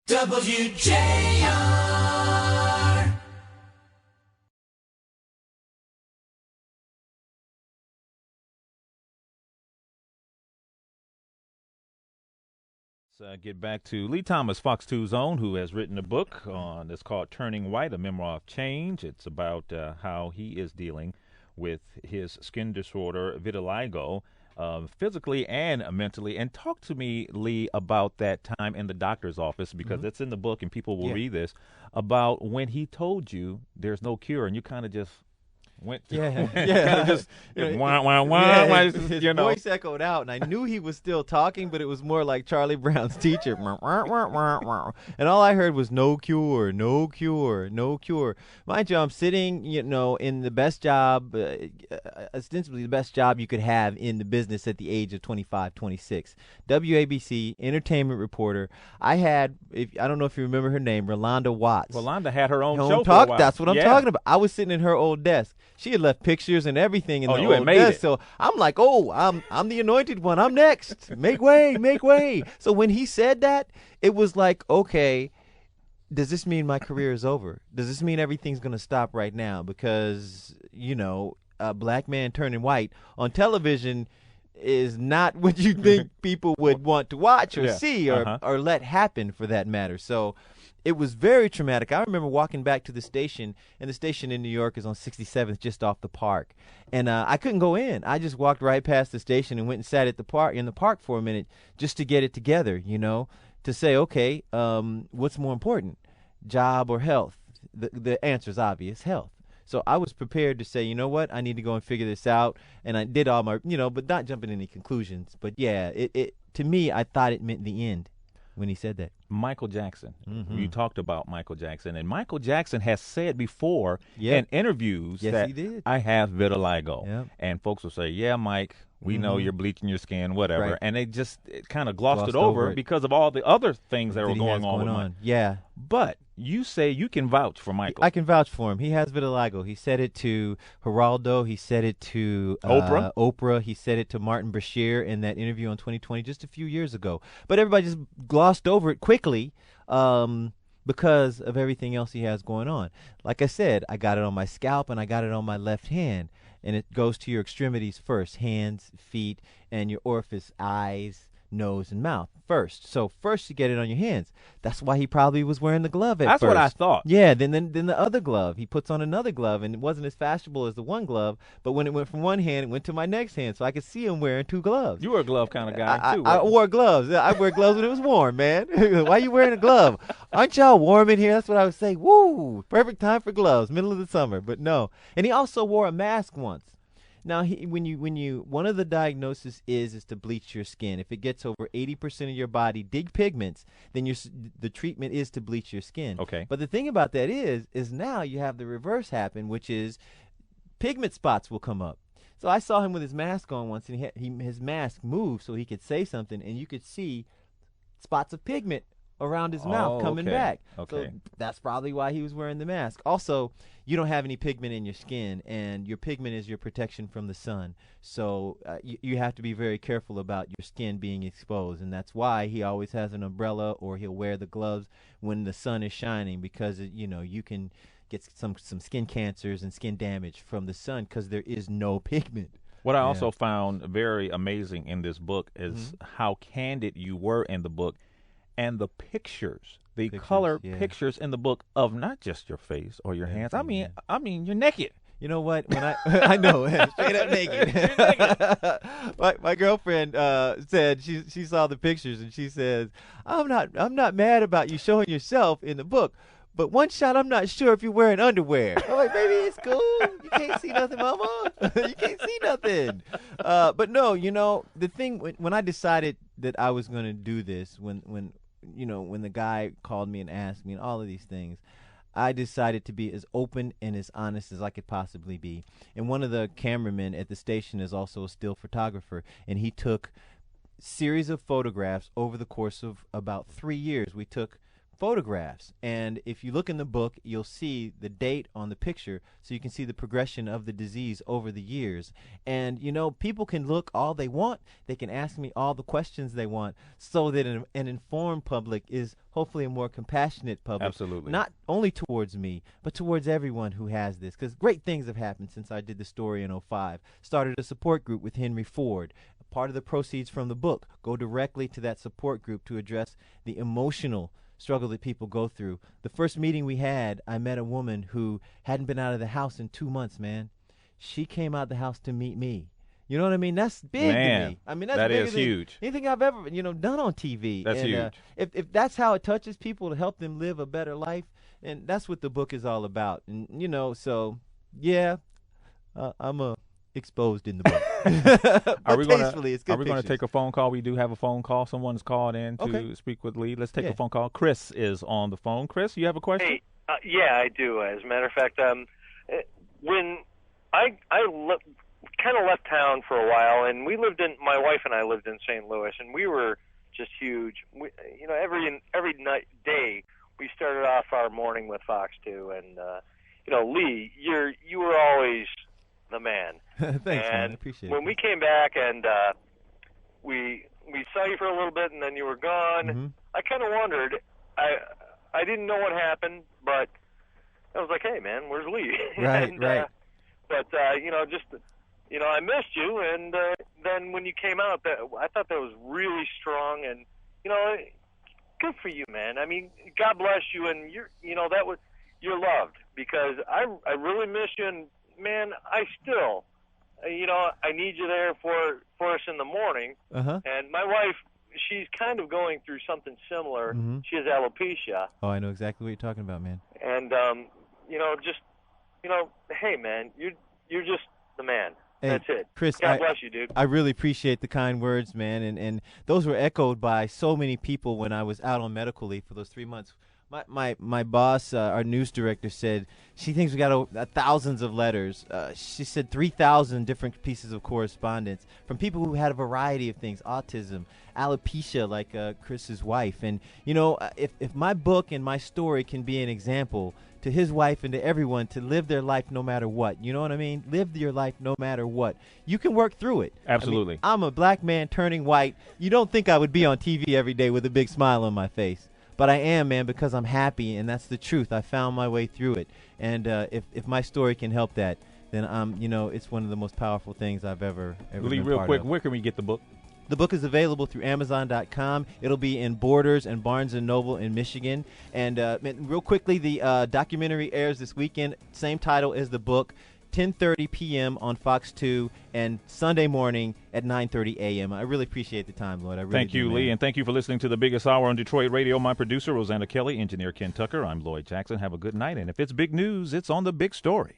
WJR. Get back to Lee Thomas, Fox 2's own, who has written a book on it's called Turning White, a memoir of change. It's about how he is dealing with his skin disorder, vitiligo, physically and mentally. And talk to me, Lee, about that time in the doctor's office, because it's in the book and people will read this, about when he told you there's no cure and you kind of just went kind of just his voice echoed out, and I knew he was still talking, but it was more like Charlie Brown's teacher. And all I heard was no cure, no cure, no cure. Mind you, I'm sitting, in the best job, ostensibly the best job you could have in the business at the age of 25, 26. WABC, entertainment reporter. I don't know if you remember her name, Rolanda Watts. Rolanda had her own show for a while. That's what I'm talking about. I was sitting in her old desk. She had left pictures and everything in the old desk. So I'm like, I'm the anointed one. I'm next. Make way, make way. So when he said that, it was like, okay, does this mean my career is over? Does this mean everything's going to stop right now? Because, a black man turning white on television is not what you think people would want to watch or see or let happen, for that matter. So it was very traumatic. I remember walking back to the station, and the station in New York is on 67th, just off the park. And I couldn't go in. I just walked right past the station and went and sat at the park for a minute just to get it together, to say, okay, what's more important, job or health? The answer is obvious, health. So I was prepared to say, you know what, I need to go and figure this out. And I did all my, but not jumping any conclusions. But yeah, it to me, I thought it meant the end when he said that. Michael Jackson. You talked about Michael Jackson, and Michael Jackson has said before in interviews that he did. I have vitiligo. And folks will say, yeah, Mike, we know you're bleaching your skin, whatever. Right. And they just kind of glossed it over because of all the other things that were going on with Mike. Yeah. But you say you can vouch for Michael. I can vouch for him. He has vitiligo. He said it to Geraldo. He said it to Oprah. He said it to Martin Bashir in that interview on 2020 just a few years ago. But everybody just glossed over it quickly because of everything else he has going on. Like I said, I got it on my scalp and I got it on my left hand. And it goes to your extremities first, hands, feet, and your orifice, eyes, nose, and mouth first. So first you get it on your hands. That's why he probably was wearing the glove at first. That's what I thought. Yeah, then the other glove. He puts on another glove, and it wasn't as fashionable as the one glove, but when it went from one hand, it went to my next hand, so I could see him wearing two gloves. You were a glove kind of guy, too. I wore gloves. I wear gloves when it was warm, man. Why you wearing a glove? Aren't y'all warm in here? That's what I would say. Woo! Perfect time for gloves, middle of the summer, but no. And he also wore a mask once. Now, one of the diagnoses is to bleach your skin. If it gets over 80% of your body dig pigments, then the treatment is to bleach your skin. Okay. But the thing about that is now you have the reverse happen, which is pigment spots will come up. So I saw him with his mask on once, and his mask moved so he could say something, and you could see spots of pigment around his mouth coming back. Okay. So that's probably why he was wearing the mask. Also, you don't have any pigment in your skin, and your pigment is your protection from the sun. So you have to be very careful about your skin being exposed, and that's why he always has an umbrella, or he'll wear the gloves when the sun is shining, because you can get some skin cancers and skin damage from the sun because there is no pigment. What I also found very amazing in this book is how candid you were in the book. And the pictures, color pictures in the book of not just your face or your hands. I mean, you're naked. You know what? When I know, straight up naked. my girlfriend said she saw the pictures, and she says, I'm not mad about you showing yourself in the book, but one shot, I'm not sure if you're wearing underwear. I'm like, baby, it's cool. You can't see nothing, mama. You can't see nothing. But no, the thing when I decided that I was going to do this, when the guy called me and asked me and all of these things, I decided to be as open and as honest as I could possibly be. And one of the cameramen at the station is also a still photographer, and he took series of photographs over the course of about 3 years. We took photographs. And if you look in the book, you'll see the date on the picture, so you can see the progression of the disease over the years. And, you know, people can look all they want. They can ask me all the questions they want, so that an informed public is hopefully a more compassionate public. Absolutely. Not only towards me, but towards everyone who has this. Because great things have happened since I did the story in '05. Started a support group with Henry Ford. Part of the proceeds from the book go directly to that support group to address the emotional struggle that people go through. The first meeting we had, I met a woman who hadn't been out of the house in 2 months, man. She came out of the house to meet me. You know what I mean? That's big to me. I mean, that's bigger than huge. Anything I've ever, done on TV. That's huge. If that's how it touches people to help them live a better life, and that's what the book is all about. And so yeah, I'm exposed in the book. Are we going to take a phone call? We do have a phone call. Someone's called in to speak with Lee. Let's take a phone call. Chris is on the phone. Chris, you have a question? Hey, yeah, I do. As a matter of fact, when I kind of left town for a while, and my wife and I lived in St. Louis, and we were just huge. Every day we started off our morning with Fox 2, and Lee, you were always the man. Thanks, man. I appreciate it. When we came back and we saw you for a little bit, and then you were gone, I kind of wondered. I didn't know what happened, but I was like, hey, man, where's Lee? Right, right. But I missed you, and then when you came out, I thought that was really strong, and good for you, man. I mean, God bless you, and you're loved, because I really miss you, and man, I still, I need you there for us in the morning. And my wife, she's kind of going through something similar. She has alopecia. Oh, I know exactly what you're talking about, man. And hey, man, you're just the man. Hey, that's it. Chris, God bless you, dude. I really appreciate the kind words, man, and those were echoed by so many people when I was out on medical leave for those 3 months. My boss, our news director, said she thinks we got thousands of letters. She said 3,000 different pieces of correspondence from people who had a variety of things: autism, alopecia, like Chris's wife. And if my book and my story can be an example to his wife and to everyone to live their life no matter what, you know what I mean? Live your life no matter what. You can work through it. Absolutely. I mean, I'm a black man turning white. You don't think I would be on TV every day with a big smile on my face. But I am, man, because I'm happy, and that's the truth. I found my way through it. And if my story can help that, then it's one of the most powerful things I've ever Lee, been real part quick, of. where can we get the book? The book is available through Amazon.com. It'll be in Borders and Barnes & Noble in Michigan. And real quickly, the documentary airs this weekend. Same title as the book, 10:30 p.m. on Fox 2, and Sunday morning at 9:30 a.m. I really appreciate the time, Lloyd. I really Thank you, Lee, and thank you for listening to The Biggest Hour on Detroit Radio. My producer, Rosanna Kelly, engineer Ken Tucker. I'm Lloyd Jackson. Have a good night, and if it's big news, it's on The Big Story.